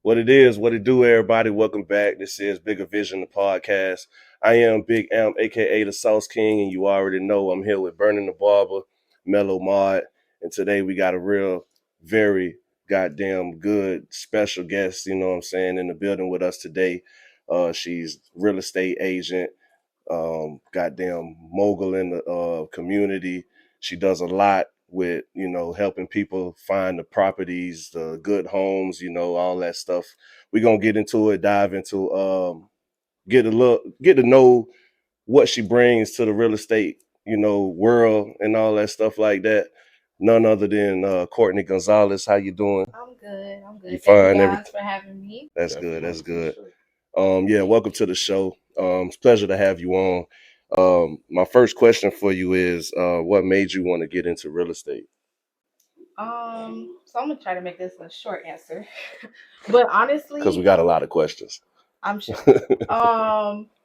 What it is, what it do, everybody. Welcome back. This is Bigger Vision, the podcast. I am Big M, aka the Sauce King, and you already know I'm here with Burning the Barber, Mellow Mod, and today we got a real, very goddamn good special guest, you know what I'm saying, in the building with us today. She's real estate agent, goddamn mogul in the community. She does a lot with, helping people find the properties, the good homes, all that stuff. We're gonna get into it, dive into get to know what she brings to the real estate, world and all that stuff like that. None other than Courtney Gonzalez. How you doing? I'm good. I'm You good. Thank you fine? guys for having me. That's good. That's good. Yeah, welcome to the show. It's a pleasure to have you on. My first question for you is, what made you want to get into real estate? So I'm gonna try to make this a short answer, but Because we honestly, got a lot of questions. I'm sure.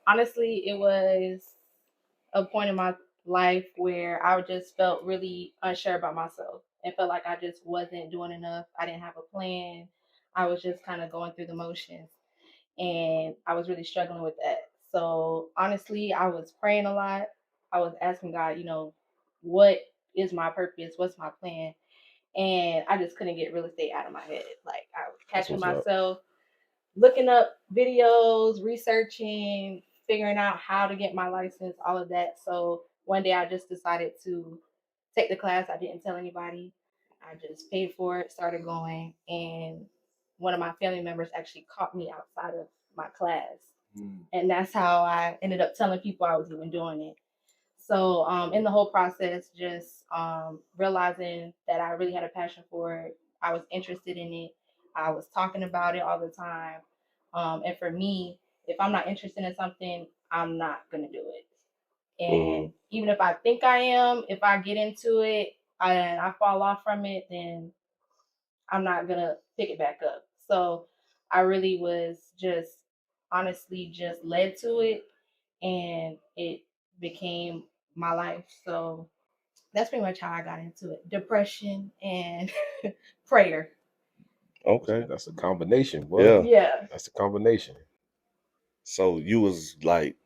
Honestly, it was a point in my life where I just felt really unsure about myself and felt like I just wasn't doing enough. I didn't have a plan. I was just kind of going through the motions, and I was really struggling with that. So honestly, I was praying a lot. I was asking God, what is my purpose? What's my plan? And I just couldn't get real estate out of my head. Like I was That's catching what's up. myself looking up videos, researching, figuring out how to get my license, all of that. So one day I just decided to take the class. I didn't tell anybody. I just paid for it, started going, and one of my family members actually caught me outside of my class. And that's how I ended up telling people I was even doing it. So in the whole process, just realizing that I really had a passion for it, I was interested in it. I was talking about it all the time. And for me, if I'm not interested in something, I'm not gonna do it. And even if I think I am, if I get into it and I fall off from it, then I'm not gonna pick it back up. So I really was just honestly just led to it, and it became my life. So that's pretty much how I got into it. Depression and prayer. Okay. That's a combination, boy. Yeah. Yeah. That's a combination. So you was like,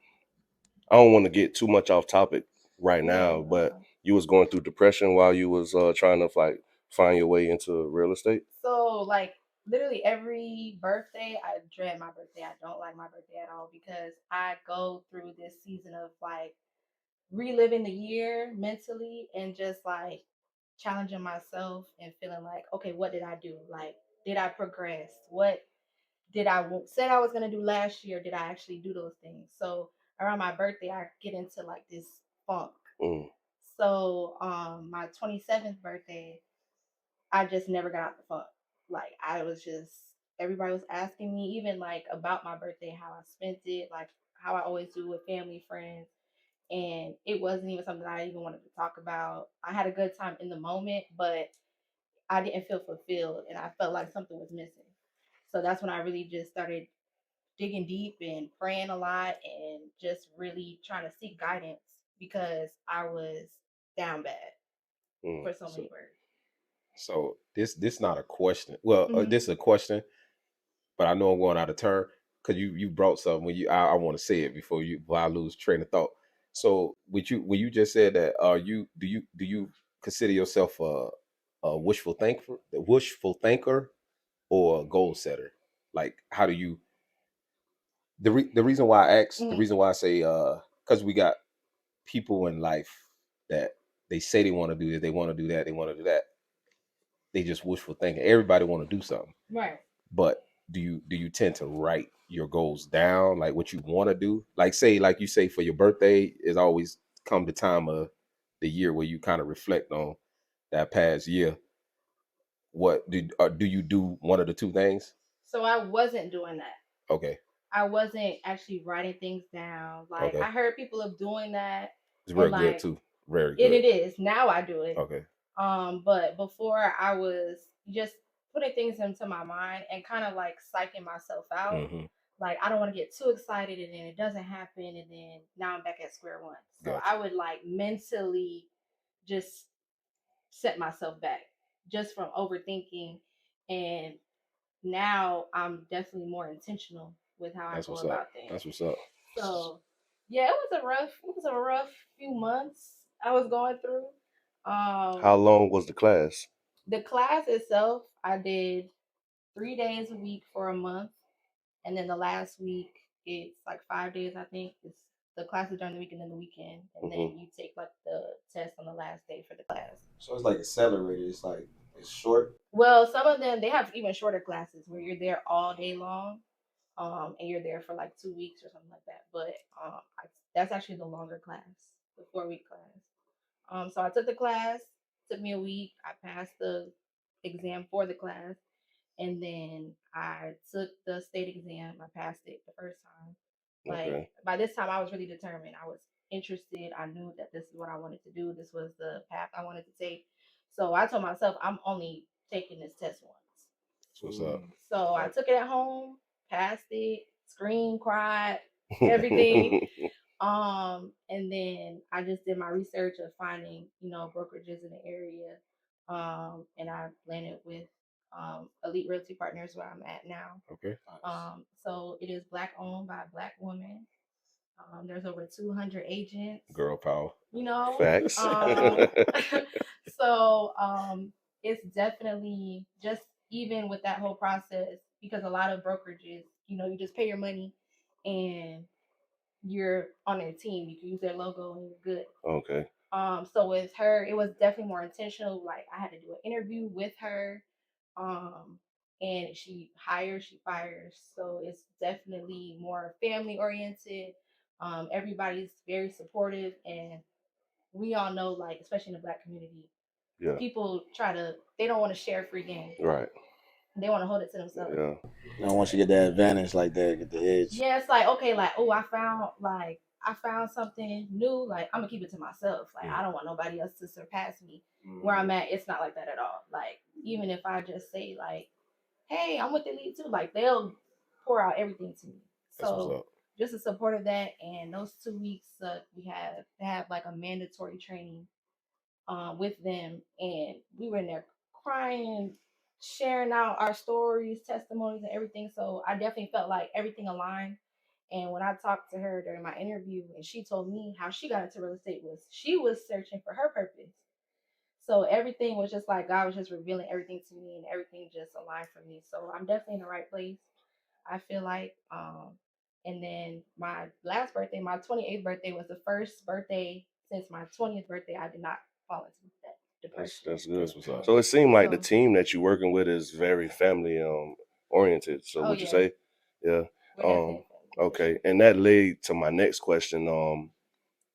I don't want to get too much off topic right now, No. but you was going through depression while you was trying to like find your way into real estate. So like literally every birthday, I dread my birthday. I don't like my birthday at all because I go through this season of like reliving the year mentally and just like challenging myself and feeling like, okay, what did I do? Like, did I progress? What did said I was gonna do last year? Did I actually do those things? So around my birthday, I get into like this funk. Mm. So my 27th birthday, I just never got out the funk. Like I was just everybody was asking me even like about my birthday, how I spent it, like how I always do with family, friends, and it wasn't even something I even wanted to talk about. I had a good time in the moment, but I didn't feel fulfilled and I felt like something was missing. So that's when I really just started digging deep and praying a lot and just really trying to seek guidance because I was down bad Mm. for so many words. So this not a question. Well, Mm-hmm. this is a question, but I know I'm going out of turn because you brought something when you I want to say it before I lose train of thought. So when you just said that, do you consider yourself a wishful thinker or a goal setter? Like how do you the reason why I ask, the Mm-hmm. reason why I say because we got people in life that they say they want to do this, they want to do that, they want to do that. They just wishful thinking. Everybody want to do something, Right. but do you tend to write your goals down, like what you want to do? Like you say for your birthday is always come the time of the year where you kind of reflect on that past year. What do you do one of the two things? So I wasn't doing that. Okay, I wasn't actually writing things down. Like okay, I heard people of doing that it's and real good like too, very and good. it is. Now I do it. Okay, But before I was just putting things into my mind and kind of like psyching myself out. mm-hmm. Like I don't want to get too excited and then it doesn't happen and then now I'm back at square one. So Gotcha. I would like mentally just set myself back just from overthinking and now I'm definitely more intentional with how I go about things. That's what's up. So yeah, it was a rough few months I was going through. How long was the class? The class itself, I did 3 days a week for a month, and then the last week it's like 5 days. I think it's the class is during the week and then the weekend, and then you take like the test on the last day for the class. So it's like accelerated. It's like it's short. Well, some of them they have even shorter classes where you're there all day long, and you're there for like 2 weeks or something like that. But that's actually the longer class, the 4 week class. So I took the class. Took me a week. I passed the exam for the class, and then I took the state exam. I passed it the first time. Like by this time, I was really determined. I was interested. I knew that this is what I wanted to do. This was the path I wanted to take. So I told myself, I'm only taking this test once. What's up? So I took it at home, passed it, screamed, cried, everything. And then I just did my research of finding, brokerages in the area. And I landed with Elite Realty Partners where I'm at now. Okay. So it is Black owned by a Black woman. There's over 200 agents. Girl power. Facts. So it's definitely just even with that whole process, because a lot of brokerages, you just pay your money and you're on their team. You can use their logo and you're good. Okay. So with her, it was definitely more intentional. Like I had to do an interview with her. And she hires, she fires. So it's definitely more family oriented. Everybody's very supportive, and we all know, like, especially in the Black community, people they don't want to share free game. Right. They want to hold it to themselves. Yeah. I want you to get that advantage like that, get the edge. Yeah, it's like, okay, like, oh, I found something new. Like, I'm gonna keep it to myself. Like, I don't want nobody else to surpass me. Where I'm at, it's not like that at all. Like, even if I just say like, hey, I'm with the Elite too, like they'll pour out everything to me. So just the support of that, and those 2 weeks we have like a mandatory training with them, and we were in there crying, sharing out our stories, testimonies, and everything. So I definitely felt like everything aligned. And when I talked to her during my interview, and she told me how she got into real estate, she was searching for her purpose. So everything was just like God was just revealing everything to me, and everything just aligned for me. So I'm definitely in the right place, I feel like. And then my last birthday, my 28th birthday, was the first birthday since my 20th birthday I did not fall into that depression. That's good. So it seemed like the team that you're working with is very family oriented. So would you say? Yeah. Okay. And that led to my next question.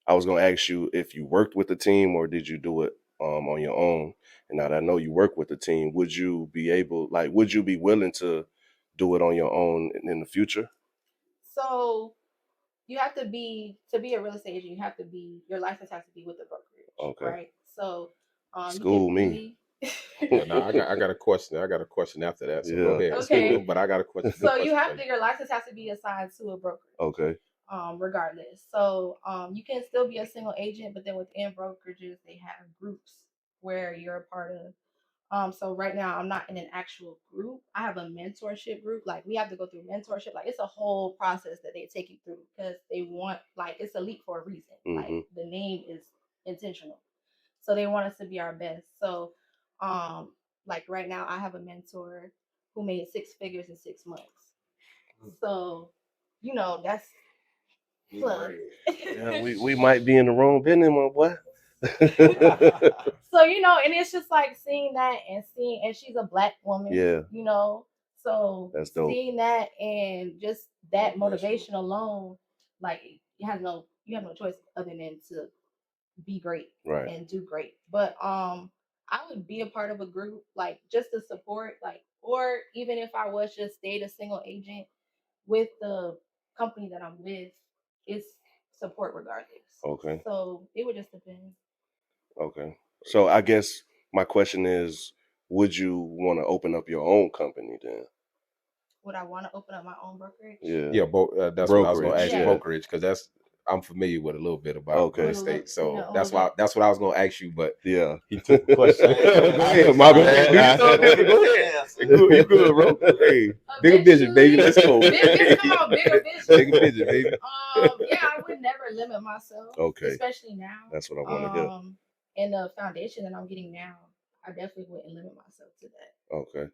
I was gonna ask you if you worked with the team or did you do it on your own. And now that I know you work with the team, would you be willing to do it on your own in the future? So you have to be a real estate agent. Your license has to be with the brokerage. Okay. Right. So school me. No, I got a question. I got a question after that. So go ahead. Okay. But I got a question. So your license has to be assigned to a brokerage. Okay. Regardless. So you can still be a single agent, but then within brokerages they have groups where you're a part of. So right now I'm not in an actual group. I have a mentorship group. Like we have to go through mentorship. Like it's a whole process that they take you through because they want, like, it's elite for a reason. Like the name is intentional. So they want us to be our best. So like right now I have a mentor who made 6 figures in 6 months. So, that's fun. Yeah, we might be in the wrong business, my boy. So, and it's just like seeing that and she's a Black woman. Yeah. So that's dope. Seeing that and just that motivation alone, like you have no choice other than to be great and do great. But I would be a part of a group, like just to support, like, or even if I was just stayed a single agent with the company that I'm with, it's support regardless. Okay. So it would just depend. Okay. So I guess my question is, would you want to open up your own company then? Would I want to open up my own brokerage? Yeah. Yeah, that's what I was going to ask. Brokerage, because I'm familiar with a little bit about real estate. So that's what I was going to ask you, but he took the question. Go ahead, my bad. Go answer. You good, bro? Hey, bigger vision, baby. Let's go. Come on, bigger vision. Bigger vision, baby. Yeah, I would never limit myself. Okay. Especially now. That's what I want to hear. And the foundation that I'm getting now, I definitely wouldn't limit myself to that. Okay.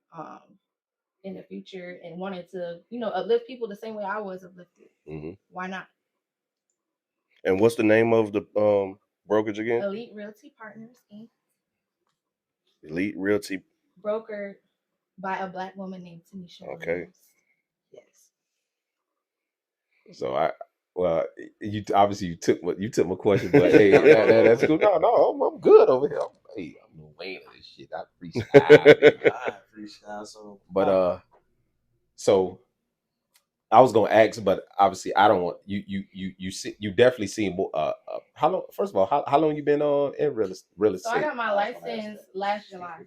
In the future and wanted to, uplift people the same way I was uplifted. Mm-hmm. Why not? And what's the name of the brokerage again? Elite Realty Partners, Inc. Elite Realty. Brokered by a Black woman named Tanisha. Okay. Williams. Yes. So you obviously you took my question, but hey, that's cool. No, I'm good over here. I'm no Wayne of this shit. I freestyle. I freestyle. So, but so I was gonna ask, but obviously I don't want you definitely seen more. How long? First of all, how long you been in real estate? So I got my license last July.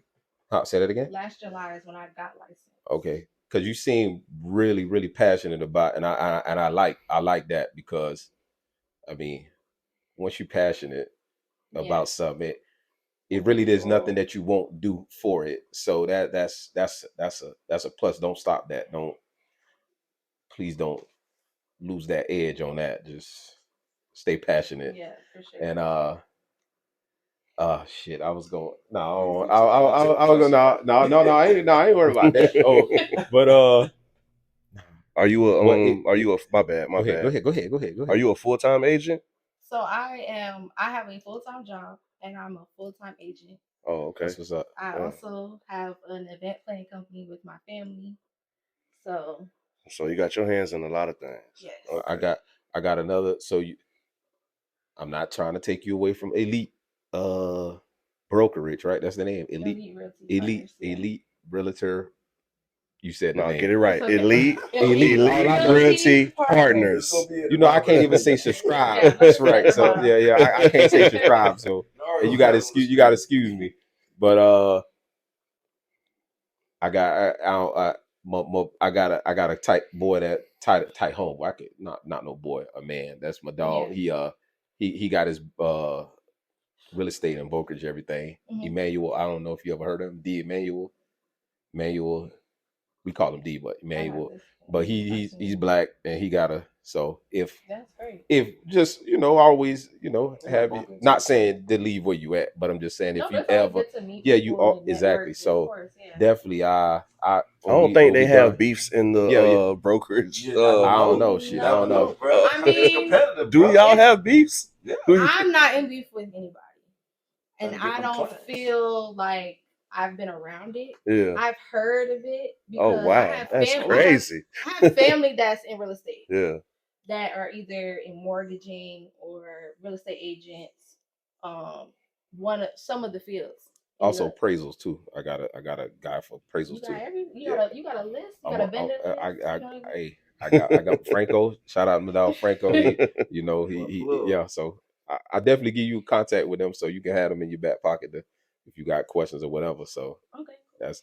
Say that again. Last July is when I got licensed. Okay, because you seem really, really passionate about, and I like that, because I mean, once you're passionate about something, it really there's nothing that you won't do for it. So that's a plus. Don't stop that. Please don't lose that edge on that. Just stay passionate. Yeah, for sure. And shit, I was going. No, I was going. No, I ain't worried about that. But are you a my bad? Go ahead. Are you a full-time agent? So I have a full-time job and I'm a full-time agent. Oh, okay. That's what's up. I also have an event planning company with my family. So you got your hands in a lot of things. Yes. Okay. I got another. So I'm not trying to take you away from Elite brokerage, right? That's the name. Elite Realtor. You said the name. Get it right. Okay. Elite Realty Partners. I can't even say subscribe. That's right. So I can't say subscribe. So you got to excuse me. But I got a tight boy, that tight home. I could not no boy, a man. That's my dog. Yeah. He got his real estate and brokerage, everything. Mm-hmm. Emmanuel, I don't know if you ever heard of him. D. Emmanuel, we call him D, but Emmanuel. But he's black, and he got so that's great. if just always have you, not saying to leave where you at, but I'm just saying if you ever you are exactly. So course, definitely I don't think they have beefs in the brokerage. I don't know shit. I don't know, bro. I mean, do y'all have beefs? Yeah. I'm not in beef with anybody, and I don't feel like I've been around it. Yeah, I've heard of it. Oh wow, that's crazy. I have family that's in real estate. Yeah, that are either in mortgaging or real estate agents. Some of the fields. Also appraisals too. I got a guy for appraisals too. You got a list. You got a vendor list. I got Franco. Shout out to my dog Franco. He So I definitely give you contact with them so you can have them in your back pocket if you got questions or whatever. So okay, that's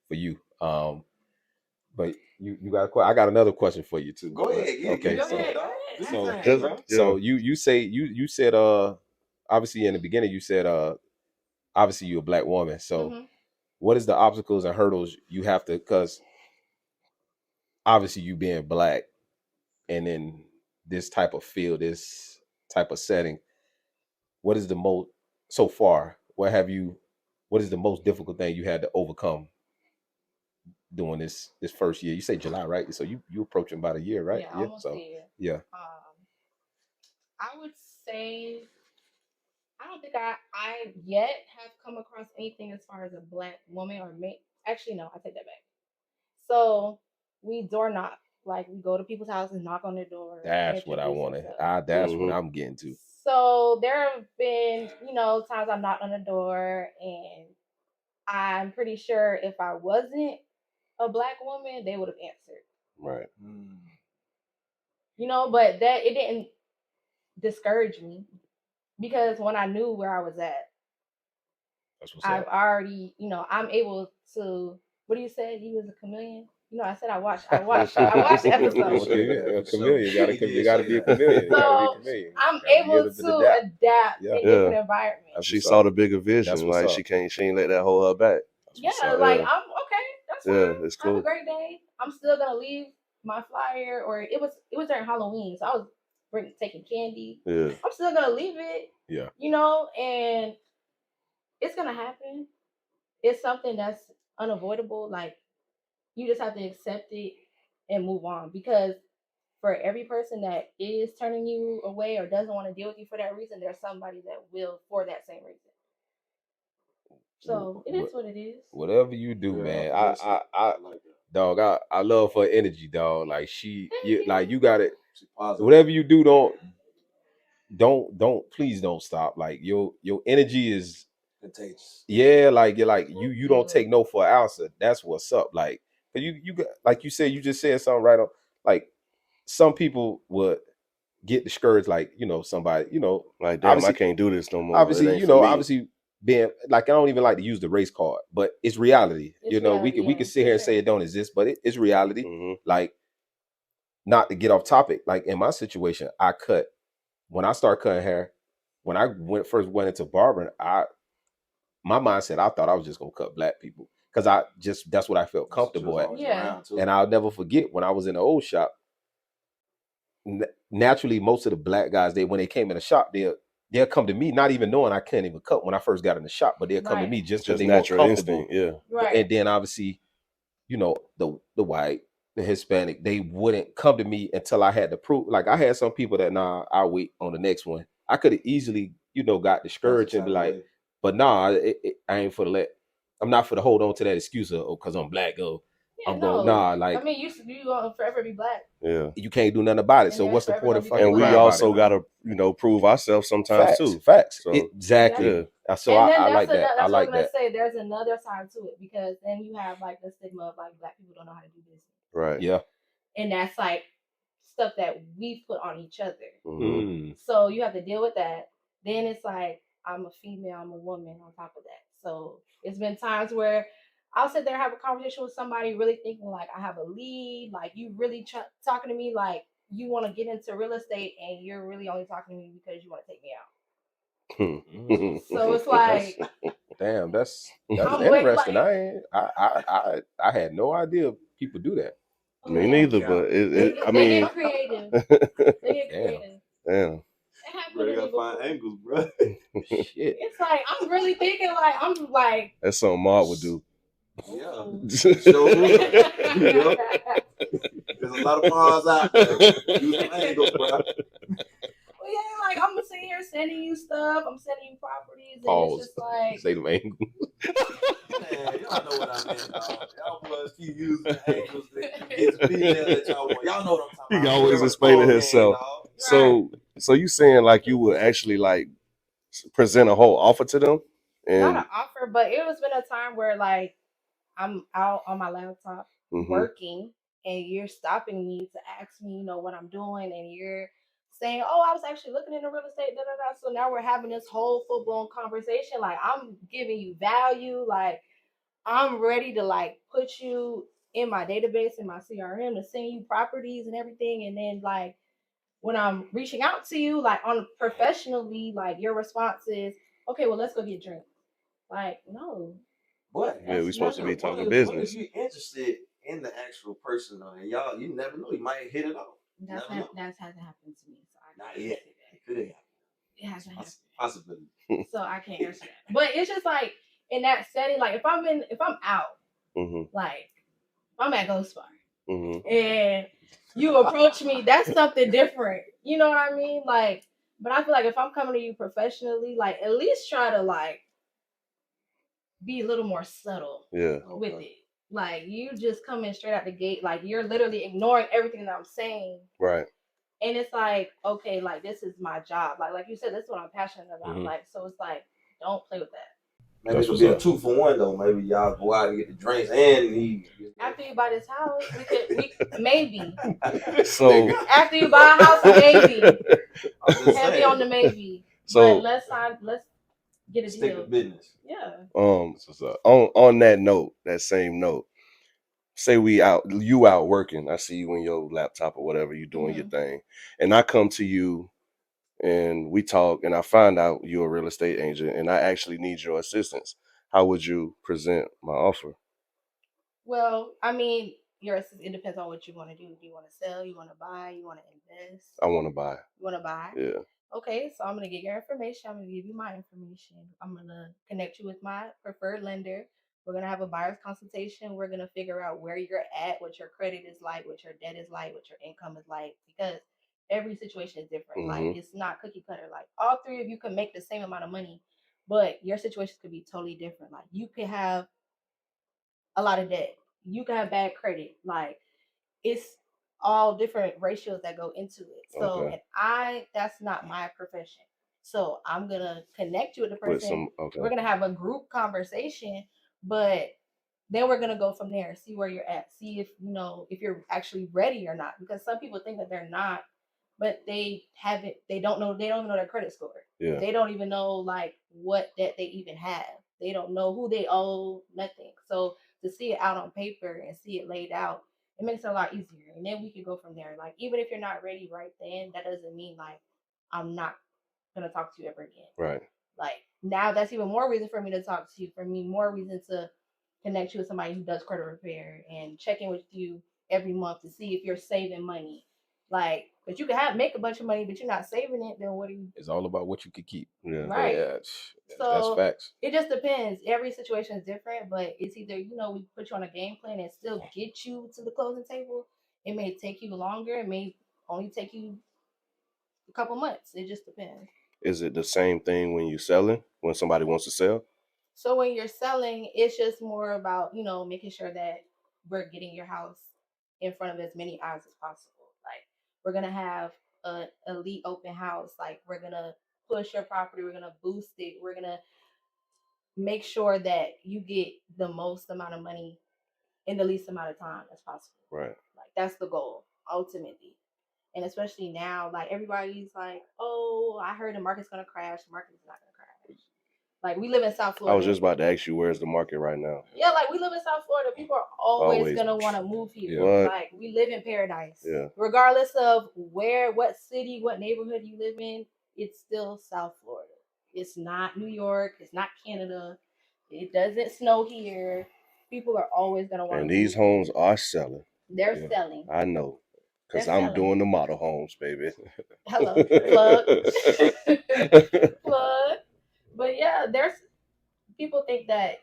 for you. But you got a question. I got another question for you too. Go ahead. Okay. Go ahead. So you said obviously in the beginning you said obviously you're a black woman. So what is the obstacles and hurdles you have to, because obviously you being black and in this type of field, this type of setting, what is the most so far? What is the most difficult thing you had to overcome doing this first year? You say July, right? So you approaching about a year, right? Yeah, almost a year. Yeah. I would say I don't think I yet have come across anything as far as a black woman or me. Actually, no, I take that back. So we door knock, like we go to people's houses, knock on their door. That's what I wanted. That's what I'm getting to. So there have been, times I knocked on the door, and I'm pretty sure if I wasn't a black woman, they would have answered. Right. But that it didn't discourage me, because when I knew where I was at, I've already, I'm able to. What do you say? He was a chameleon. I said I watched the episode. A chameleon. You gotta be a chameleon. So I'm able to adapt in different environments. She saw the bigger vision. Like she ain't let that hold her back. I'm that's fine. Yeah, it's Have cool. a great day. I'm still gonna leave my flyer, or it was during Halloween, so I was taking candy. Yeah. I'm still gonna leave it. Yeah. You know, and it's gonna happen. It's something that's unavoidable. Like, you just have to accept it and move on, because for every person that is turning you away or doesn't want to deal with you for that reason, there's somebody that will for that same reason. So it is what it is. Whatever you do, Yeah, man. I I like that. dog, I love her energy, dog. Like you got it. She's positive. Whatever you do, please don't stop. Like your energy is Contagious. yeah, like you Thank don't you. take no for an ounce. That's what's up. Like, 'cause you got, like you said, you just said something right on. Like, some people would get discouraged, like, somebody, Like, damn, I obviously, can't do this no more. It ain't for me. obviously being like, I don't even like to use the race card, but it's reality. It's reality, we could yeah, sit for here and sure. say it don't exist, but it's reality. Mhm. Like, not to get off topic, like in my situation, when I started cutting hair, when I first went into barbering, my mindset, I thought I was just gonna cut black people, because that's what I felt comfortable at. Yeah. And I'll never forget when I was in the old shop. Naturally, most of the black guys, when they came in the shop, they'll come to me, not even knowing I couldn't even cut when I first got in the shop, but they'll come to Right. me just because Just they more natural comfortable. instinct. Yeah. Right. And then obviously, the white, the Hispanic, they wouldn't come to me until I had to prove. Like, I had some people that, nah, I'll wait on the next one. I could have easily, got discouraged and be like, but nah, I ain't for the I'm not for to hold on to that excuse of, because I'm black, Yeah, I'm going, nah, like, I mean, you gonna forever be black. Yeah. you can't do nothing about it. And So there's what's the forever point gonna of be fucking And we crying about also it? gotta, prove ourselves sometimes too. Facts. So Exactly. yeah. So And then I like that. that's I what like I'm gonna that. say. There's another side to it, because then you have like the stigma of like black people don't know how to do business, Right. Yeah. and that's like stuff that we put on each other. Mhm. So you have to deal with that. Then it's like, I'm a female, I'm a woman on top of that. So it's been times where I'll sit there and have a conversation with somebody, really thinking like I have a lead, like you really talking to me like you want to get into real estate, and you're really only talking to me because you want to take me out. So it's like, Damn, that's I'm interesting. like, I had no idea people do that. Me neither, but I they mean, get creative. They get creative. Damn. It happened Bro, to you me gotta find before. angles, bro. Shit. It's like, I'm really thinking like, I'm like, That's something Maud would do. Yeah. ooh. Show you. There's a lot of pawns out there. Use some angles, bro. Well, yeah, like, I'm sitting here sending you stuff. I'm sending you properties, and Pause. it's just like, Say them angles. Man, y'all know what I meant, dog. Y'all boys keep using the angles that get the female that y'all want. Y'all know what I'm talking He about. always explaining himself. So you saying like you would actually like present a whole offer to them? not an And offer, but it was been a time where like I'm out on my laptop working, and you're stopping me to ask me, what I'm doing, and you're saying, "Oh, I was actually looking into real estate." Da, da, da. So now we're having this whole full blown conversation. Like, I'm giving you value. Like, I'm ready to like put you in my database, in my CRM, to send you properties and everything. And then like when I'm reaching out to you, like on professionally, like your response is, "Okay, well, let's go get drinks." Like, no. But yeah, we supposed to be talking what business. if you interested in the actual person, though, and y'all, you never know, you might hit it off. That hasn't happened to me. So I Not can't yet. say that. It could happen. It hasn't happened. Possibility. So I can't answer that. But it's just like in that setting, like if I'm out, like if I'm at Ghost Bar and you approach me, that's something different. You know what I mean? Like, but I feel like if I'm coming to you professionally, like at least try to like be a little more subtle with it. Like, you just come in straight out the gate, like you're literally ignoring everything that I'm saying. Right. And it's like, okay, like this is my job. Like you said, this is what I'm passionate about. Like, so it's like, don't play with that. Maybe it could be a 2-for-1 though. Maybe y'all go out and get the drinks, and he after you buy this house, we maybe. So after you buy a house, maybe. I'm Heavy on the maybe. So but let's get a stick deal. to business. Yeah. On that note, that same note, say you out working. I see you in your laptop or whatever, you doing your thing, and I come to you and we talk, and I find out you're a real estate agent, and I actually need your assistance. How would you present my offer? Well, I mean, it depends on what you want to do. Do you want to sell? You want to buy? You want to invest? I want to buy. You want to buy? Yeah. Okay, so I'm gonna get your information. I'm gonna give you my information. I'm gonna connect you with my preferred lender. We're gonna have a buyer's consultation. We're gonna figure out where you're at, what your credit is like, what your debt is like, what your income is like, because every situation is different. Like Mhm. it's not cookie cutter. Like all three of you can make the same amount of money, but your situations could be totally different. Like you could have a lot of debt. You could have bad credit. Like it's all different ratios that go into it. So, Okay. and that's not my profession. So I'm gonna connect you with the With person. some. Okay. We're gonna have a group conversation, but then we're gonna go from there, see where you're at, see if if you're actually ready or not. Because some people think that they're not, but they haven't. They don't even know their credit score. Yeah. They don't even know like what debt they even have. They don't know who they owe, nothing. So to see it out on paper and see it laid out, it makes it a lot easier. And then we can go from there. Like even if you're not ready right then, that doesn't mean like I'm not gonna talk to you ever again. Right. Like now that's even more reason for me to talk to you, for me more reason to connect you with somebody who does credit repair and check in with you every month to see if you're saving money. Like, but you can make a bunch of money, but you're not saving it, then what do you? It's all about what you can keep. Yeah. Right. Yeah, So that's facts. it just depends. Every situation is different, but it's either, we put you on a game plan and still get you to the closing table. It may take you longer. It may only take you a couple months. It just depends. Is it the same thing when you're selling? When somebody wants to sell? So when you're selling, it's just more about, making sure that we're getting your house in front of as many eyes as possible. Like we're gonna have a elite open house. Like we're gonna push your property. We're gonna boost it. We're gonna make sure that you get the most amount of money in the least amount of time as possible. Right. Like that's the goal ultimately. And especially now, like everybody's like, "Oh, I heard the market's gonna crash." The market's not gonna crash. Like we live in South Florida. I was just about to ask you, where's the market right now? Yeah, like we live in South Florida. People are always gonna want to move here. What? Like we live in paradise. Yeah. Regardless of what city, what neighborhood you live in, it's still South Florida. It's not New York. It's not Canada. It doesn't snow here. People are always gonna want to. And these homes are selling. They're selling. I know, because They're I'm selling. doing the model homes, baby. Hello, plug. Plug. But yeah, there's people think that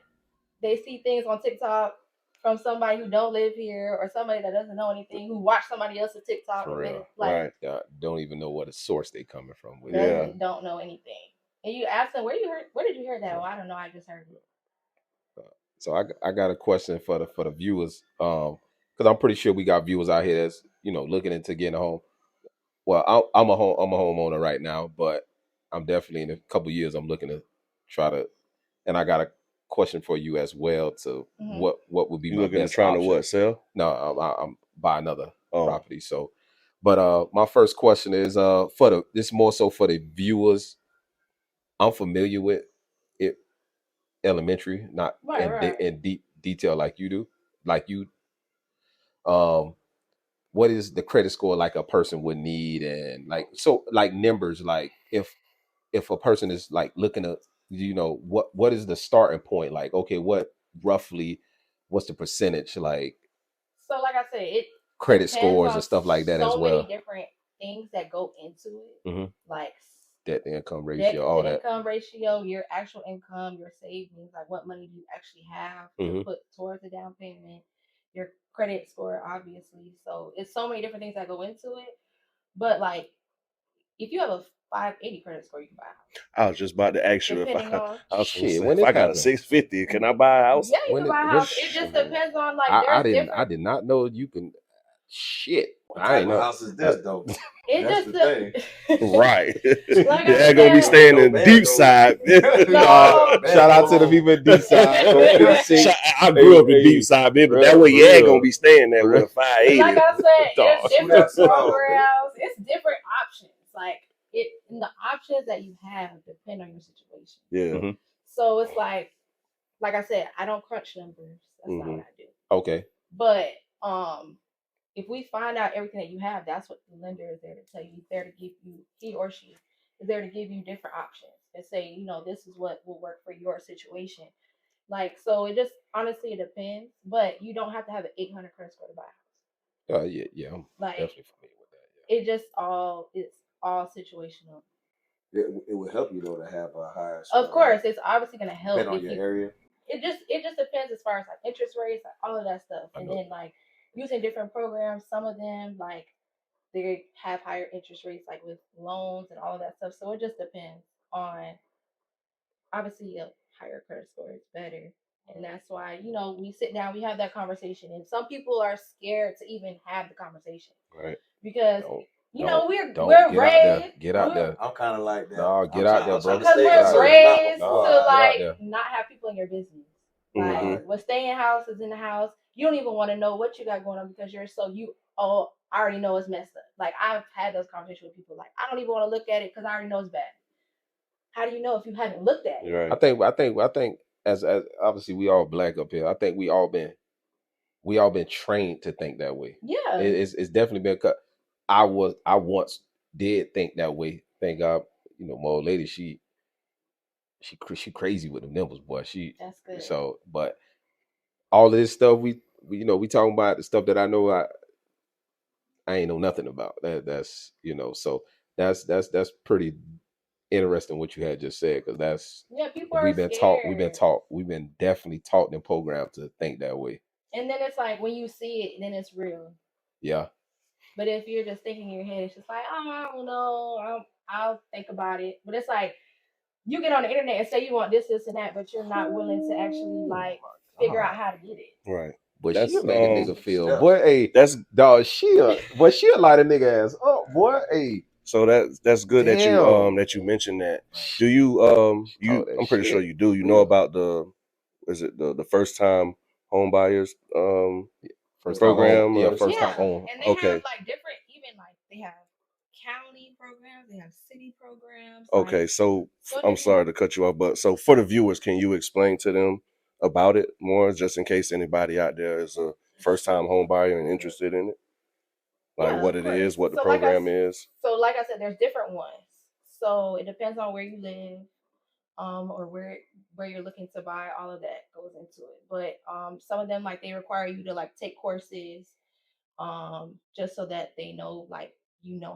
they see things on TikTok from somebody who don't live here or somebody that doesn't know anything, who watched somebody else's TikTok. For real. Like, Right. Don't even know what a source they coming from. With don't know anything. And you ask them, where did you hear that? Well, I don't know. I just heard it. So I got a question for the viewers, because I'm pretty sure we got viewers out here that's looking into getting a home. Well, I'm a homeowner right now, but I'm definitely in a couple years I'm looking to try to. And I got a question for you as well. To what would be You my looking best to trying option? to what, sell? No, I'm buy another property. So, but my first question is this more so for the viewers. I'm familiar with it elementary, not in deep detail like you do. Like you, what is the credit score like a person would need, and like numbers, like if a person is like looking at what is the starting point, like okay, what's the percentage, like so like I said, it credit scores and stuff like that as well. So many different things that go into it, like debt to income ratio, all that. Income ratio, your actual income, your savings, like what money do you actually have to put towards the down payment, your credit score, obviously. So it's so many different things that go into it. But like, if you have a 580 credit score, you can buy a house. I was just about to ask you if I got a 650, can I buy a house? Yeah, you can buy a house. It just depends on like. I did not know you can. Shit, what type of house is this though? That's the thing. Right. Like they're gonna be staying in deep side. Shout out to the people in deep side. I grew up in deep side, baby, but that way you gonna be staying there with a 580. Like I said, it's different programs. It's different options. Like and the options that you have depend on your situation. Yeah. So it's like I said, I don't crunch numbers. That's not what I do. Okay. But if we find out everything that you have, that's what the lender is there to tell you. He's there to give you, he or she is there to give you different options and say, this is what will work for your situation. Like, so it just honestly it depends, but you don't have to have an 800 credit score to buy a house. Yeah, I'm Like, definitely familiar with that. it just it's all situational. It would help you though to have a higher. Of course, it's obviously gonna help depend on your area. It just depends as far as like interest rates, like all of that stuff, I and know. then like using different programs. Some of them like they have higher interest rates, like with loans and all of that stuff. So it just depends on obviously a higher credit score is better. And that's why, we sit down, we have that conversation. And some people are scared to even have the conversation. Right. Because we're get raised. Out there. Get out there. I'm kind of like that. No, get out there, bro. Because we're raised to not have people in your business. Like what's staying in house is in the house. You don't even want to know what you got going on because I already know it's messed up. Like I've had those conversations with people. Like I don't even want to look at it because I already know it's bad. How do you know if you haven't looked at it? Right. I think as obviously we all black up here. I think we all been trained to think that way. Yeah, it's definitely been cut. I once did think that way. Thank God, my old lady, she crazy with them nipples, boy. That's good. So, but all of this stuff we talking about the stuff that I know I ain't know nothing about. That's so that's pretty interesting what you had just said, because that's people we've been scared. we've been definitely taught and programmed to think that way. And then it's like when you see it, then it's real. Yeah. But if you're just thinking in your head, it's just like, oh, I don't know, I'll think about it. But it's like you get on the internet and say you want this, and that, but you're not willing to actually like figure out how to get it. Right. But that's, she'll make a nigga feel, boy. Hey, that's dog. She'll light a nigga ass up, boy. Hey. So that's good that you mentioned that. Do you I'm pretty sure you do. You know about the first time home buyers first program? Time home, first time home. And they have like different, even like they have county programs, they have city programs. Okay, so I'm sorry to cut you off, but so for the viewers, can you explain to them about it more, just in case anybody out there is a first time home buyer and interested in it? Like what it is, what the program is. So like I said, there's different ones. So it depends on where you live, or where you're looking to buy. All of that goes into it. But some of them, like, they require you to like take courses, just so that they know, like,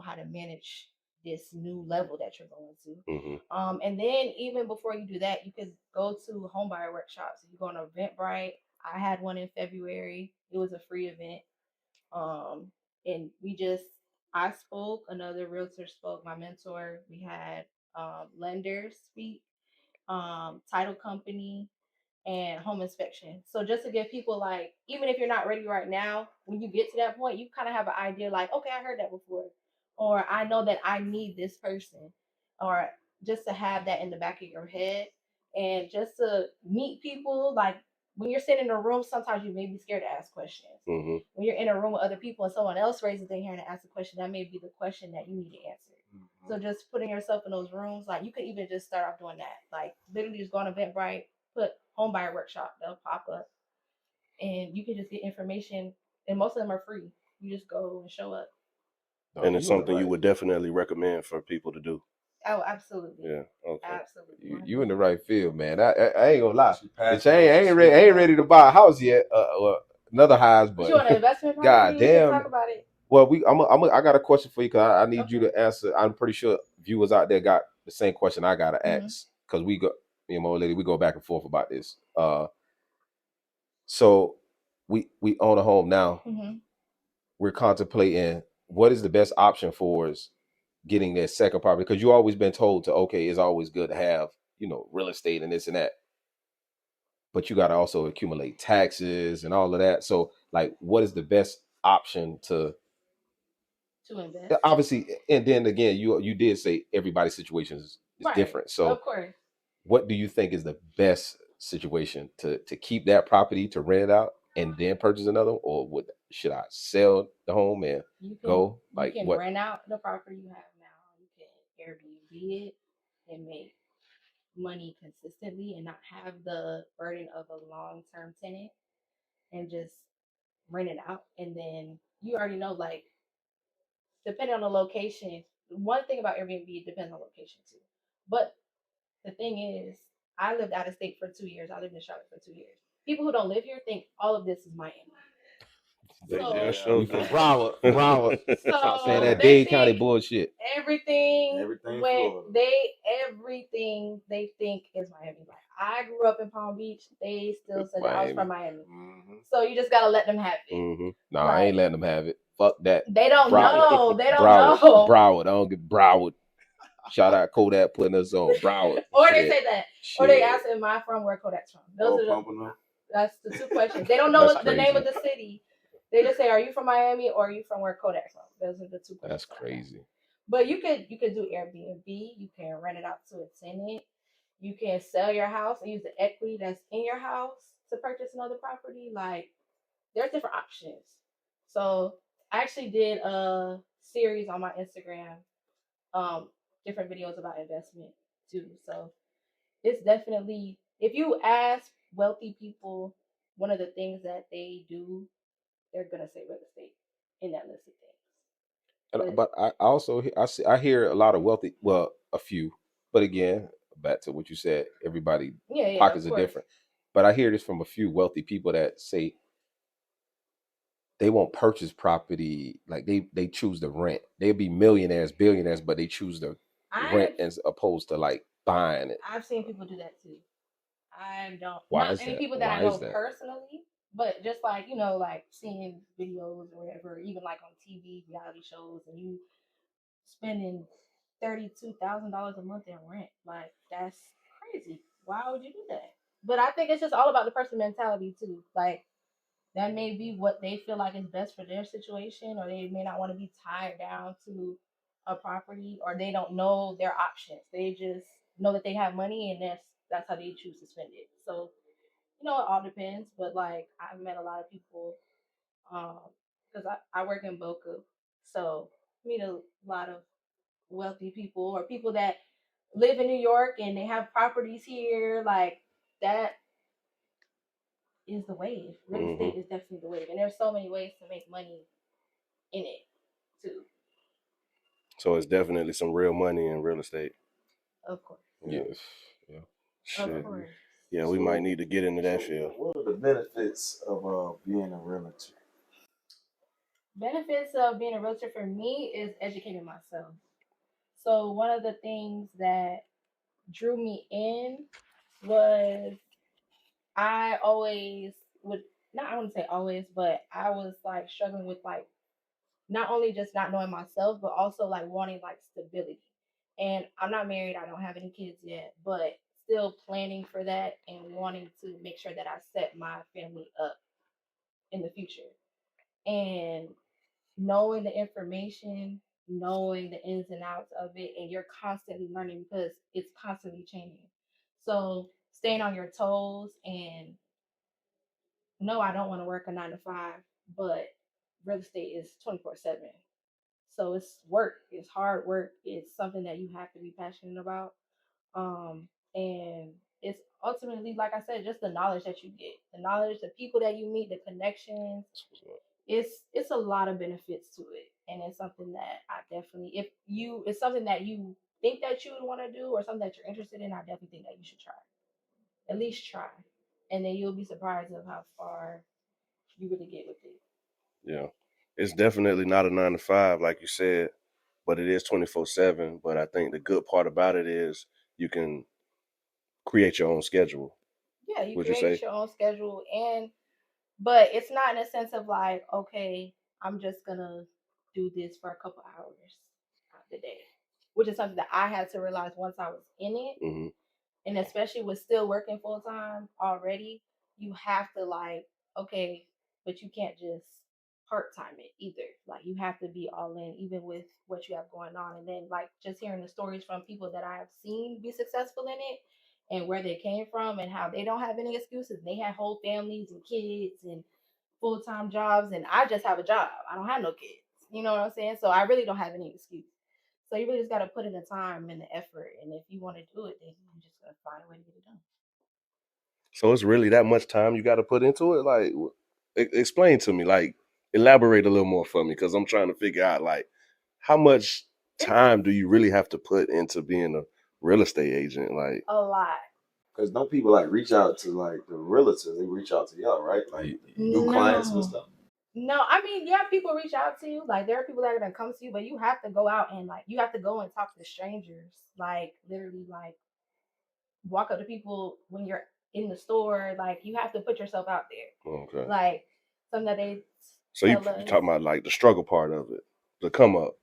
how to manage this new level that you're going to. Mm-hmm. And then even before you do that, you could go to home buyer workshops. You go on Eventbrite. I had one in February. It was a free event. And I spoke, another realtor spoke, my mentor. We had lenders speak, title company, and home inspection. So just to give people, like, even if you're not ready right now, when you get to that point, you kind of have an idea, like, okay, I heard that before, or I know that I need this person, or just to have that in the back of your head, and just to meet people. Like, when you're sitting in a room, sometimes you may be scared to ask questions. Mm-hmm. When you're in a room with other people and someone else raises their hand and asks a question, that may be the question that you need to answer. Mm-hmm. So just putting yourself in those rooms, like, you could even just start off doing that. Like, literally just go on Eventbrite, put home buyer workshop, they'll pop up, and you can just get information, and most of them are free. You just go and show up. And it's something you would definitely recommend for people to do. Oh, absolutely. Yeah. Okay. Absolutely. You in the right field, man. I ain't gonna lie. Bitch, I ain't ready to buy a house yet. Another house, but you want an investment property? God damn. Talk about it. Well, I got a question for you, because I need you to answer. I'm pretty sure viewers out there got the same question I gotta ask, because me and my old lady, we go back and forth about this. So we own a home now. Mm-hmm. We're contemplating what is the best option for us getting that second property, because you always been told it's always good to have real estate and this and that, but you got to also accumulate taxes and all of that. So, like, what is the best option to invest? Obviously, and then again, you did say everybody's situation is different. So, of course, what do you think is the best situation to keep that property, to rent it out, and then purchase another, or should I sell the home and go? Like, you can what? rent out the property you have now. You can Airbnb it and make money consistently and not have the burden of a long-term tenant, and just rent it out. And then you already know, like, depending on the location. One thing about Airbnb, it depends on location too. But the thing is, I lived out of state for 2 years. I lived in Charlotte for 2 years. People who don't live here think all of this is Miami. They So- damn sure We from do. Broward. Stop saying So that they Dade County think bullshit. everything Everything when Florida. everything they think is Miami. Like I grew up in Palm Beach, they still said that I was from Miami. Mm-hmm. So you just gotta let them have it. Mm-hmm. Nah, I ain't letting them have it. Fuck that. They don't Broward. know. They don't Broward. know. Broward. I don't get Broward. Shout out Kodak putting us on. Broward. Or Shit. they say that. Shit. Or they ask, am I from where Kodak's from? Those are that's the two questions. They don't know That's what the name of crazy. the city. They just say, are you from Miami or are you from where Kodak's from? Those are the two questions. That's crazy. But you could do Airbnb, you can rent it out to a tenant, you can sell your house and use the equity that's in your house to purchase another property. Like there's different options. So I actually did a series on my Instagram, different videos about investment too. So it's definitely, if you ask wealthy people, one of the things that they do, they're gonna say real estate in that list of things. But I also I hear a lot of wealthy, well, a few, but again, back to what you said, everybody pockets are different. But I hear this from a few wealthy people that say they won't purchase property, like they choose to rent. They'll be millionaires, billionaires, but they choose to rent as opposed to like buying it. I've seen people do that too. I don't. Why not is any that? people that Why I know is that? personally, but just like like seeing videos or whatever, even like on TV, reality shows, and you spending $32,000 a month in rent. Like that's crazy. Why would you do that? But I think it's just all about the person mentality too. Like that may be what they feel like is best for their situation, or they may not want to be tied down to a property, or they don't know their options. They just know that they have money and that's how they choose to spend it. So, it all depends. But like I've met a lot of people, because I work in Boca. So meet a lot of wealthy people or people that live in New York and they have properties here. Like that is the wave. Real estate is definitely the wave, and there's so many ways to make money in it too. So it's definitely some real money in real estate. Of course. Yes. Yeah. Shit. Of course. Yeah, we might need to get into that field. What are the benefits of being a realtor? Benefits of being a realtor for me is educating myself. So one of the things that drew me in was I always would not, I wouldn't say always, but I was like struggling with like not only just not knowing myself, but also like wanting like stability. And I'm not married, I don't have any kids yet, but still planning for that and wanting to make sure that I set my family up in the future. And knowing the information, knowing the ins and outs of it, and you're constantly learning because it's constantly changing. So staying on your toes, and no, I don't want to work a 9 to 5, but real estate is 24/7. So it's work, it's hard work, it's something that you have to be passionate about. And it's ultimately, like I said, just the knowledge that you get, the knowledge, the people that you meet, the connections. It's a lot of benefits to it, and it's something that I definitely, if you, it's something that you think that you would want to do or something that you're interested in, I definitely think that you should try. At least try, and then you'll be surprised of how far you really get with it. Yeah, it's definitely not a 9 to 5 like you said, but it is 24/7. But I think the good part about it is you can create your own schedule. Yeah, you Would create your own schedule, but it's not in a sense of like, okay, I'm just gonna do this for a couple hours out the day, which is something that I had to realize once I was in it. Mm-hmm. And especially with still working full time already, you have to like, okay, but you can't just part time it either. Like you have to be all in, even with what you have going on. And then like just hearing the stories from people that I have seen be successful in it and where they came from and how they don't have any excuses. They had whole families and kids and full time jobs, and I just have a job. I don't have no kids. You know what I'm saying? So I really don't have any excuse. So you really just got to put in the time and the effort, and if you want to do it, then you just gotta find a way to get it done. So it's really that much time you got to put into it? Like, explain to me, like, elaborate a little more for me, because I'm trying to figure out, like, how much time do you really have to put into being a real estate agent? Like, a lot. Because no people like reach out to like the realtors. They reach out to y'all, right? Like new clients and stuff. No, I mean, yeah, people reach out to you. Like there are people that are gonna come to you, but you have to go out and like you have to go and talk to strangers. Like literally, like walk up to people when you're in the store. Like you have to put yourself out there. Okay. Like something that they. So you talking about like the struggle part of it, the come up.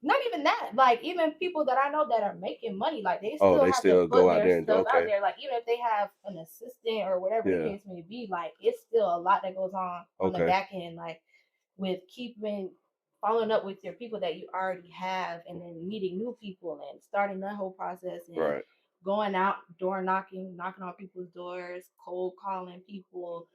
Not even that. Like even people that I know that are making money, like they Oh, still they have still to go put out their there and stuff okay. out there. Like even if they have an assistant or whatever the Yeah. case may be, like it's still a lot that goes on the Okay. back end, like with following up with your people that you already have, and then meeting new people and starting that whole process and Right. going out door knocking on people's doors, cold calling people.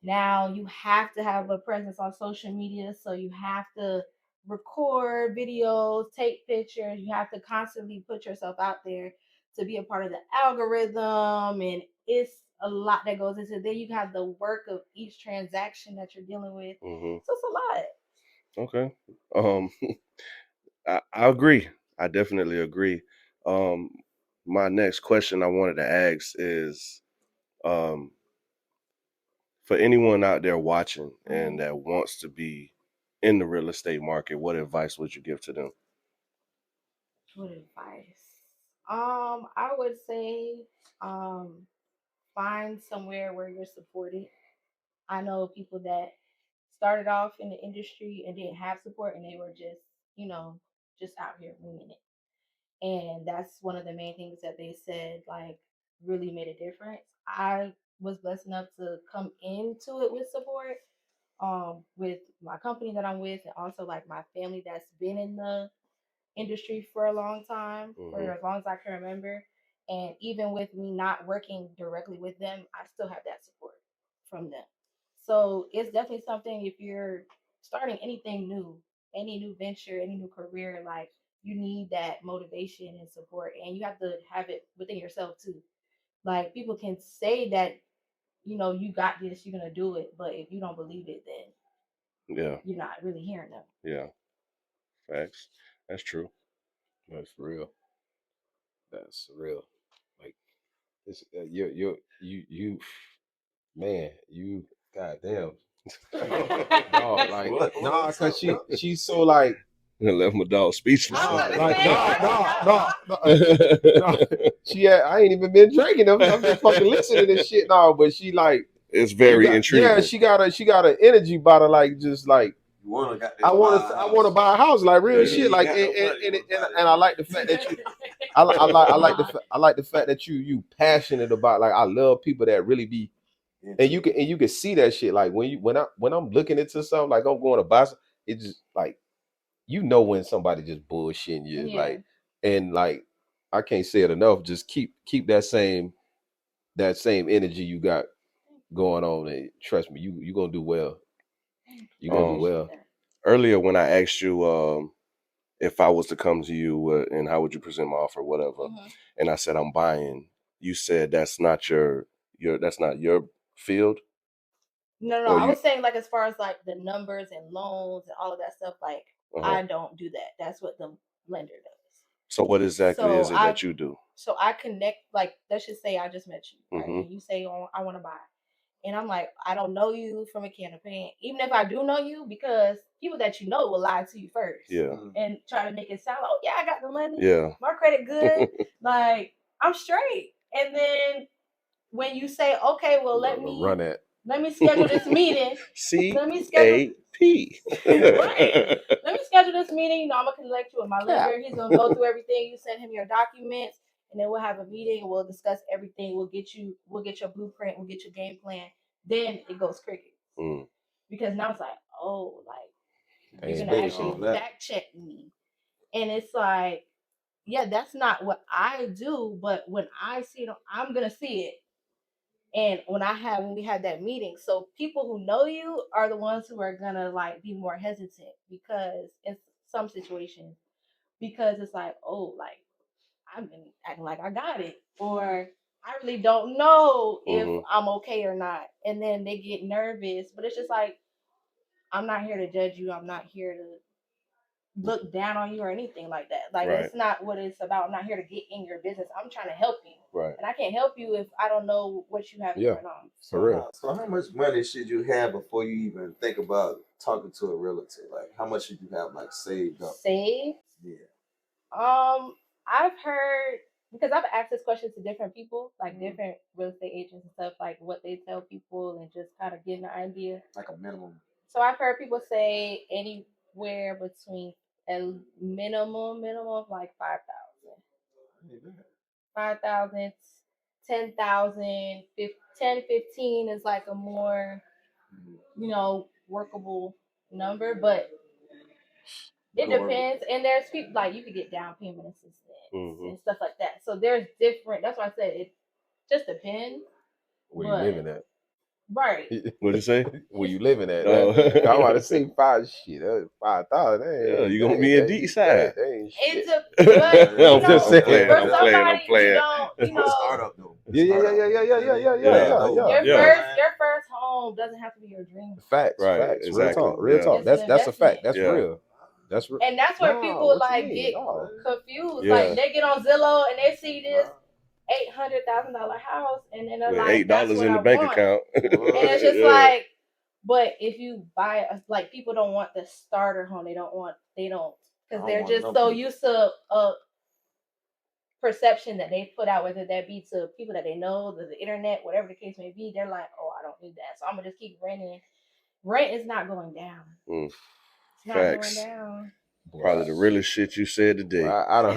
Now you have to have a presence on social media, so you have to record videos, take pictures. You have to constantly put yourself out there to be a part of the algorithm, and it's a lot that goes into. Then you have the work of each transaction that you're dealing with. Mm-hmm. So it's a lot. Okay. I agree. I definitely agree. My next question I wanted to ask is, for anyone out there watching and that wants to be in the real estate market, what advice would you give to them? What advice? I would say, find somewhere where you're supported. I know people that started off in the industry and didn't have support, and they were just, just out here winging it. And that's one of the main things that they said, like, really made a difference. I was blessed enough to come into it with support, with my company that I'm with, and also like my family that's been in the industry for a long time, for as long as I can remember. And even with me not working directly with them, I still have that support from them. So it's definitely something, if you're starting anything new, any new venture, any new career, like you need that motivation and support, and you have to have it within yourself too. Like people can say that, you got this, you're gonna do it, but if you don't believe it, then Yeah. you're not really hearing them. Yeah. Facts. That's true. That's real. That's real. Like it's you man, you goddamn. No, like nah, cause she's so like I left my dog speechless. No. I ain't even been drinking. I'm just fucking listening to shit now. But she like, it's very intriguing. Yeah, she got an energy about her, like just like I want to buy a house, like real shit. Like and I like the fact that you. I like the fact that you passionate about, like I love people that really be, and you can see that shit, like when I'm looking into something, like I'm going to buy something, it just like when somebody just bullshitting you, like, and like I can't say it enough, just keep that same energy you got going on, and trust me, you gonna do well. You gonna do well. Earlier when I asked you if I was to come to you and how would you present my offer, whatever, and I said I'm buying, you said that's not your field. No, I was saying, like, as far as like the numbers and loans and all of that stuff, like I don't do that. That's what the lender does. So what exactly is it that you do? So I connect, like, let's just say I just met you, right? And you say, oh, I want to buy. And I'm like, I don't know you from a can of paint. Even if I do know you, because people that you know will lie to you first. Yeah. And try to make it sound like, oh, yeah, I got the money. Yeah. My credit good. Like, I'm straight. And then when you say, okay, well, let me schedule this meeting. Let me schedule right. Let me schedule this meeting. I'm gonna connect you with my lender. He's gonna go through everything. You send him your documents, and then we'll have a meeting. And we'll discuss everything. We'll get your blueprint. We'll get your game plan. Then it goes crickets. Because now it's like, oh, like you're gonna actually fact check me, and it's like, yeah, that's not what I do. But when I see it, I'm gonna see it. And when we had that meeting, so people who know you are the ones who are gonna like be more hesitant, because in some situations, because it's like, oh, like I've been acting like I got it, or I really don't know if I'm okay or not, and then they get nervous. But it's just like, I'm not here to judge you. I'm not here to look down on you or anything like that. Like Right. it's not what it's about. I'm not here to get in your business. I'm trying to help you. Right. And I can't help you if I don't know what you have Yeah. going on. For real. So how much money should you have before you even think about talking to a realtor? Like how much should you have like saved up? Saved? Yeah. I've heard, because I've asked this question to different people, like different real estate agents and stuff, like what they tell people and just kind of getting an idea. Like a minimum. So I've heard people say anywhere between a minimum of like 5,000. 5,000, 10,000, 10, 15 is like a more, workable number, but it depends. And there's people like you could get down payment assistance and stuff like that. So there's different. That's why I said it just depends. Where you living at? Right. What'd you say? Where you living at? Oh. I want to say 5,000. Yeah, you gonna be in D side. That ain't shit. I'm just saying. For I'm somebody, playing. you know, startup though. Yeah. Your first home doesn't have to be your dream. Facts, Right, facts. exactly. Real talk. That's a fact. That's Yeah. real. That's real. And that's where people like get confused. Like they get on Zillow and they see this $800,000 house, and then they're with like, $8 in the bank account. And it's just like, but if you buy like people don't want the starter home. They don't because they're just so used to a perception that they put out, whether that be to people that they know, the internet, whatever the case may be. They're like, oh, I don't need that, so I'm gonna just keep renting. Rent is not going down. It's not Facts. going down. Probably the realest shit you said today. Well, I done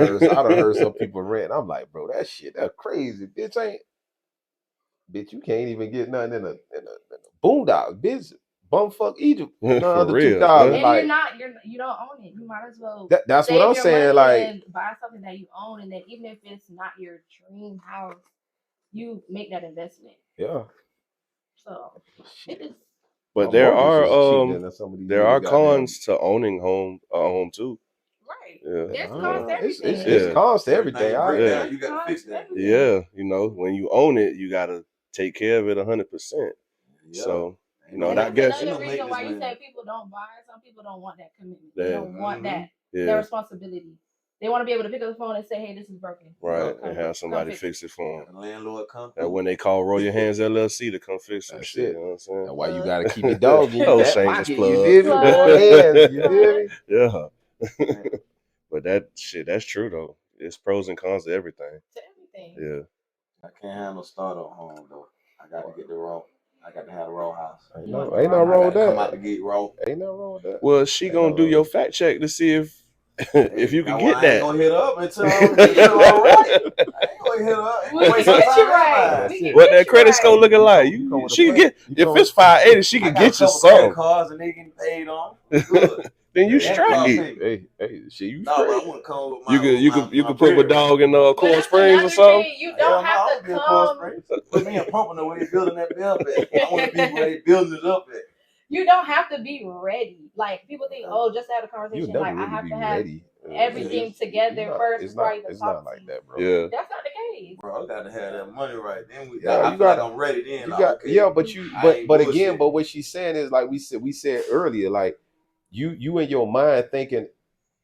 heard some people rant. I'm like, bro, that's crazy. Bitch, you can't even get nothing in a boondocks, bitch. Bumfuck Egypt. For real. And like, you don't own it. You might as well. That's what I'm saying. Like, buy something that you own, and then even if it's not your dream house, you make that investment. Yeah. So it is. But there are cons to owning a home too. Right. Yeah. There's cons to everything. It's cons to everything. You gotta fix that. Yeah. When you own it, you gotta take care of it 100%. Yeah. So, I guess another reason why you say people don't buy. Some people don't want that commitment. They don't want that their responsibility. They want to be able to pick up the phone and say, "Hey, this is broken." Right, and have somebody fix it for them. The landlord come. And when they call Roll Your Hands LLC to come fix some shit, you know what I'm saying? That's why you gotta keep your dog in that shameless pocket, plug. You feel me? Yeah. But that's true though. It's pros and cons to everything. Yeah. I can't have no starter home though. I got to get the raw. I got to have a raw house. Ain't nothing wrong with that. Come out to get raw. Ain't nothing wrong with that. Well, she gonna do your fact check to see if you can get that. I ain't gonna hit up until I get it all right. I ain't gonna hit up. We'll get you right. What that credit score looking like? She can get if it's 580, she can get you something. Cars and they getting paid on. Good. Then you straight. Hey, you straight. No, but I want to come with my. You can put my dog in Coral Springs or something. You don't have to come. Put me in pumping the way you're building that bill at. I want to be where they building it up at. You don't have to be ready. Like people think, just to have a conversation. Like I have to have everything together first before I even It's talk not like that, bro. Yeah, that's not the case. Bro, I got to have that money right. Then I'm ready. Then but what she's saying is like we said earlier, like you in your mind thinking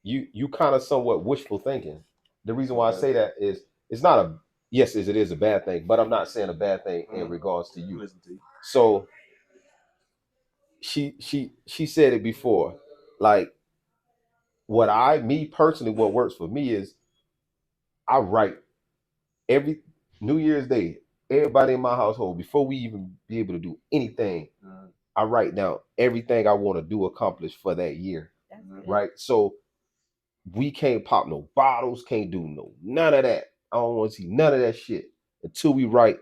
you kind of somewhat wishful thinking. The reason why I say that is it's not it is a bad thing, but I'm not saying a bad thing in regards to you. So she said it before, like what works for me is I write every New Year's Day, everybody in my household, before we even be able to do anything, I write down everything I want to do, accomplish for that year. Right? So we can't pop no bottles, can't do none of that. I don't want to see none of that shit until we write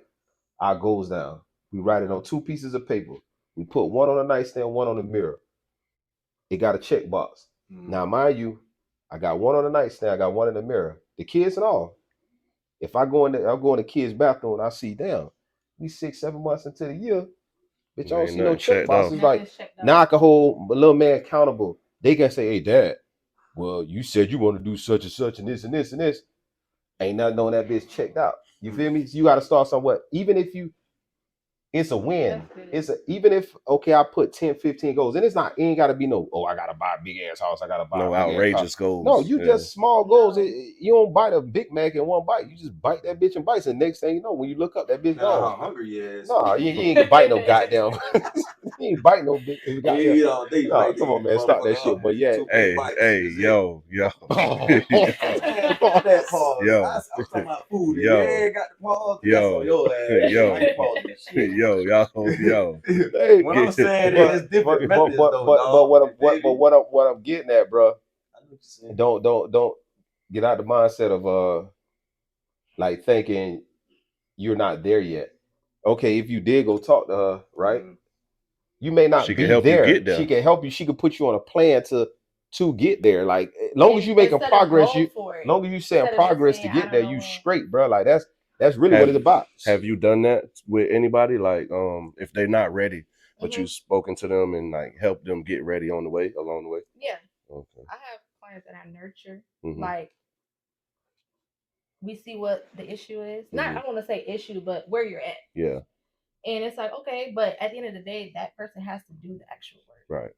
our goals down. We write it on 2 pieces of paper. We put one on the nightstand, one on the mirror. It got a check box. Now, mind you, I got one on the nightstand, I got one in the mirror. The kids and all. If I go in the kids' bathroom and I see them, we 6-7 months into the year, bitch, I don't see no check boxes. Like, now I can hold my little man accountable. They can say, hey, Dad, well, you said you want to do such and such and this and this and this. Ain't nothing on that bitch checked out. You feel me? So you got to start somewhere. Even if you it's a win. That's good. It's even if I put 10, 15 goals, and it ain't gotta be no, I gotta buy a big ass house, I gotta buy No a big outrageous ass goals. No, you Yeah. just small goals. No. You don't bite a Big Mac in one bite. You just bite that bitch and bites, and next thing you know, when you look up, that bitch gone. Hungry he is. No, you ain't bite no goddamn. You ain't bite no big goddamn. eat all day, No, right? come on, man, stop that shit. But yeah, Hey, yo. That pause. Yo. I was talking about food. Yo. Yeah, got the pause. Yo. That's on your ass. Yo. I ain't pausing this shit. Yo. Hey, What I'm saying is it's different methods, though, but dog. what I'm getting at, bro. I know what you're saying. Don't get out the mindset of like thinking you're not there yet. Okay, if you did go talk to her, right? You may not She be can help there. you get there. She can help you. She can put you on a plan to get there. Like long as you making Instead of progress, go for it. long as you saying Instead of progress saying, to I get there, don't you know. straight, bro. Like that's really what it's about. Have you done that with anybody? Like, if they're not ready, but you've spoken to them and like helped them get ready along the way? Yeah. Okay. I have clients that I nurture. Mhm. Like, we see what the issue is. Not, I don't want to say issue, but where you're at. Yeah. And it's like, okay, but at the end of the day, that person has to do the actual work. Right.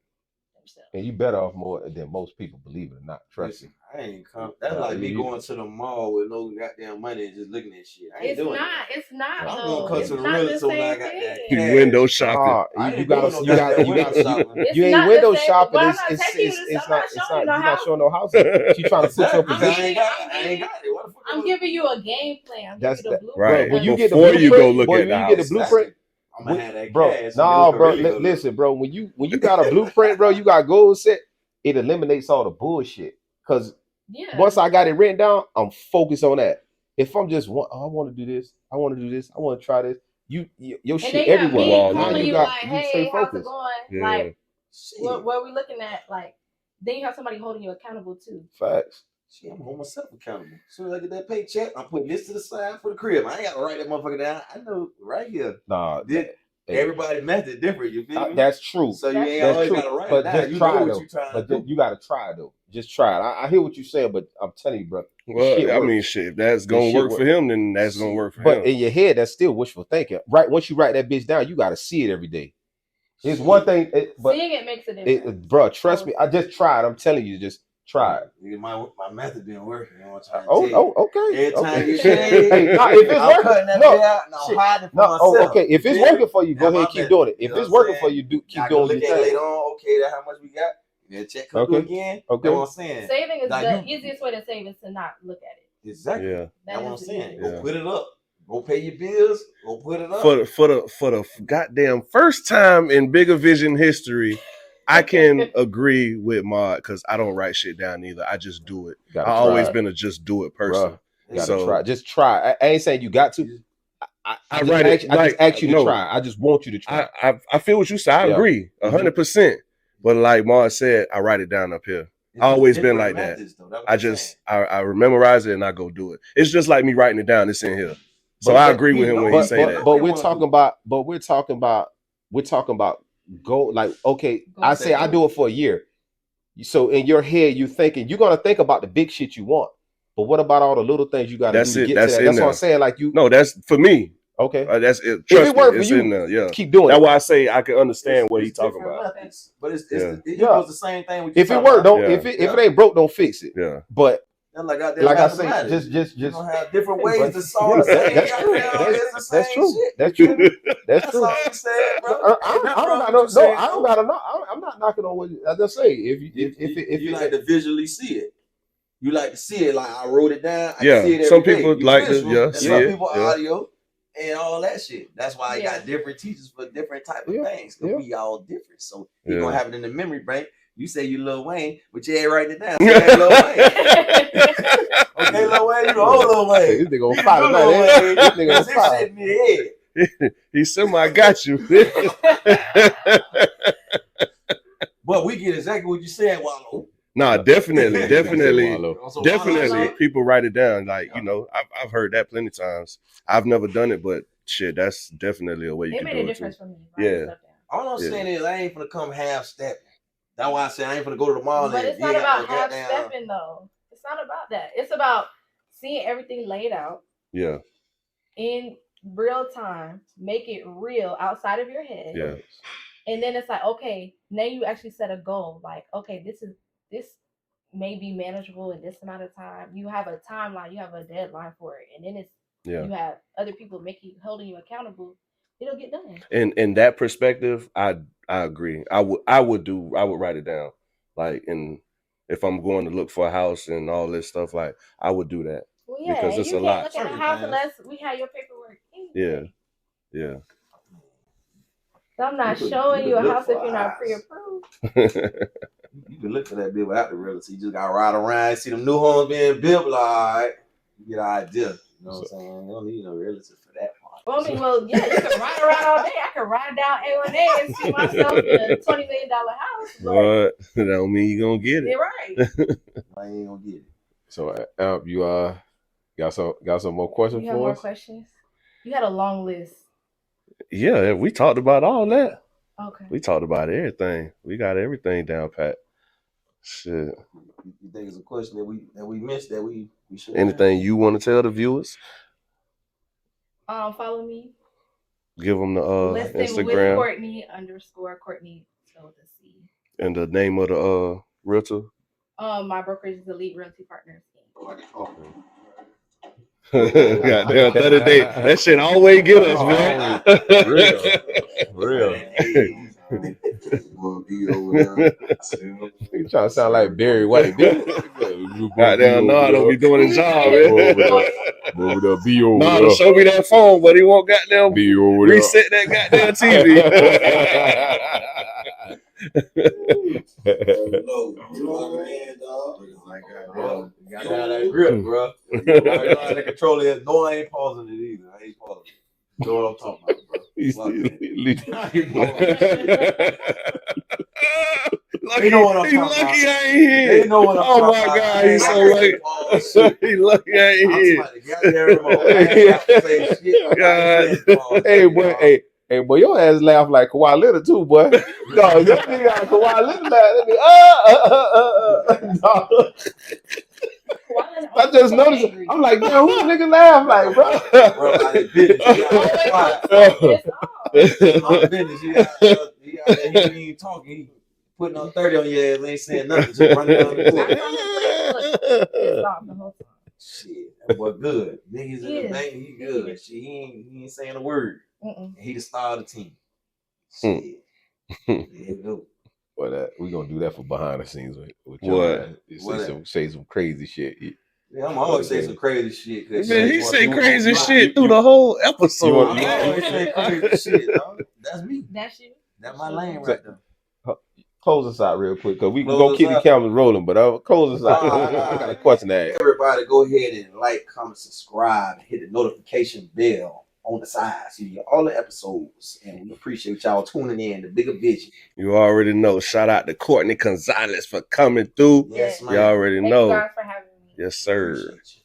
Themselves. And you better off more than most people, believe it or not. Trust me. I ain't come. That's like me going to the mall with no goddamn money and just looking at shit. I ain't doing that. It's not. I'm though. gonna come It's to the not realtor when I same got that thing. cash. Window shopping. You ain't not window the same- shopping. Well, I'm not taking you to It's I'm not. not It's showing not. you no You're not house. showing no houses. She trying to put your Exactly. position. I ain't got it. What the fuck? I'm giving you a game plan. I'm That's giving you the blueprint. Right. When you get the Before blueprint, you go look at the when you get the house. blueprint, I'm gonna have that bro. cash. No, bro. Listen, bro. When you got a blueprint, bro, you got goals set. It eliminates all the bullshit. Cause once I got it written down, I'm focused on that. If I'm just I want to do this, I want to do this, I want to try this. Your shit everywhere. Now you you got like, you hey, stay how's it focused. going? Yeah. Like, what are we looking at? Like, then you have somebody holding you accountable too. Facts. Shit, I'm holding myself accountable. As soon as I get that paycheck, I'm putting this to the side for the crib. I ain't gotta write that motherfucker down. I know right here. Nah, everybody method different. You feel me? That's true. So you ain't that's always true. gotta write but it down. just You try know though. what you trying but to do. you gotta try though. Just try it. I hear what you're saying, but I'm telling you, bro. Well, I mean, shit. If that's gonna work for him, then that's gonna work for him. But in your head, that's still wishful thinking. Right? Once you write that bitch down, you gotta see it every day. It's one thing, but seeing it makes a difference. Bro, trust me. I just tried. I'm telling you, just try it. My method didn't work. You know what I'm okay. Every time you say, hey, if it's working, myself. If it's working for you, go ahead, keep doing it. If it's working for you, keep doing your thing. Later on, okay, that's how much we got. Then check come through again. Okay. That's what I'm saying. Saving is the easiest way to save is to not look at it. Exactly. Yeah. That's what I'm saying. Go put it up. Go pay your bills. Go put it up. For the goddamn first time in Bigger Vision history, I can agree with Maud because I don't write shit down either. I just do it. I've always been a just do it person. Try. Just try. I ain't saying you got to. I write it. I just ask you to try. I just want you to try. I feel what you say. I agree 100%. But like Maud said, I write it down up here. I always been like that. I memorize it and I go do it. It's just like me writing it down. It's in here. So I agree with him when he say that. But we're talking about go like, okay, I say I do it for a year. So in your head, you're gonna think about the big shit you want. But what about all the little things you gotta do to get to that? That's what I'm saying. Like no, that's for me. Okay. That's it. If it worked for you, keep doing it. That's why I say I can understand what he's talking about. But it's the same thing. If it worked, if it ain't broke, don't fix it. Yeah. But like I say, just have different ways to solve the same. That's true. That's true. That's true. I'm not knocking on what I just say. If you like to visually see it. You like to see it, like I wrote it down. I yeah, see it every some day. people like to see some it. people audio and all that shit. That's why I got different teachers for different type of things. Cause we all different, so you gonna have it in the memory bank. You say you Lil Wayne, but you ain't writing it down. So you ain't Lil Wayne. Okay, Lil Wayne, you the old Lil Wayne. This nigga on fire tonight. This nigga on fire. Shit in your head. He said, "I got you." But we get exactly what you said, Wallow. Nah, definitely. People write it down. Like, you know, I've heard that plenty of times. I've never done it, but shit, that's definitely a way you can do it. It made a difference for me. Yeah. All I'm saying is I ain't gonna come half stepping. That's why I say I ain't gonna go to the mall. But it's not about half stepping though. It's not about that. It's about seeing everything laid out. Yeah. In real time, make it real outside of your head. Yeah. And then it's like, okay, now you actually set a goal. Like, okay, this may be manageable in this amount of time. You have a timeline, you have a deadline for it, and then you have other people holding you accountable. It'll get done. And in that perspective, I agree. I would write it down. Like, and if I'm going to look for a house and all this stuff, like I would do that. Well, yeah, because it's you a can't lot. look at a house unless we have your paperwork. Anyway. Yeah. So I'm not showing you a house if you're not pre-approved. You can look for that bill without the realtor. You just gotta ride around, see them new homes being built. Like, all right, you get an idea. You know what I'm saying? You don't need no realtor for that part. Well, yeah, you can ride around all day. I can ride down A1A and see myself in a $20 million house. But that don't mean you're gonna get it. You're right. I ain't gonna get it. So, you got some more questions you have for more us? Questions? You had a long list. Yeah, we talked about all that. Okay. We talked about everything. We got everything down pat. Shit. You think it's a question that we missed that we should? Anything you want to tell the viewers? Follow me. Give them the Instagram. With Courtney_Courtney spelled with a C. And the name of the realtor. My brokerage is Elite Realty Partners. Goddamn, 30 days. That shit always get us, man. Real. You trying to sound like Barry White, dude? Goddamn, no, I don't be doing his job, man. Over there, be over no, there. show me that phone, but he won't goddamn be over reset that goddamn TV. Got that grip, bro. You know how to control it. No, I ain't pausing it either. I ain't pausing it. You know what I'm talking about, bro. Lucky, know what I'm he's talking lucky about. I ain't here. They know what I'm oh talking my about. God, he's so lucky. He's lucky I ain't here. God. Hey, boy, your ass laugh like Kawhi Leonard too, boy. No, this nigga got Kawhi Leonard laugh. I just noticed. I'm like, damn, who nigga laugh like, bro? Bro, I did business. My business. He ain't even talking. He putting on 30 on your ass. Ain't saying nothing. Just running down the court. Shit, that boy good. Niggas in the bank, he good. Shit, he ain't saying a word. He the star of the team. Shit. There you go. But we gonna do that for behind the scenes with what? Say some crazy shit. Yeah, I'm always say some crazy shit. Man, he say crazy shit through the whole episode. I always say crazy shit, dog. That's me. That's you. That's my lane right there. Close us out real quick, because we gonna keep the cameras rolling, but close us out. I got a question to ask. Everybody go ahead and like, comment, subscribe, hit the notification bell on the side so you get all the episodes. And we appreciate y'all tuning in to Bigger Vision. You already know. Shout out to Courtney Gonzalez for coming through. Yes, man. You already know. Thank you guys for having me. Yes, sir. Appreciate you.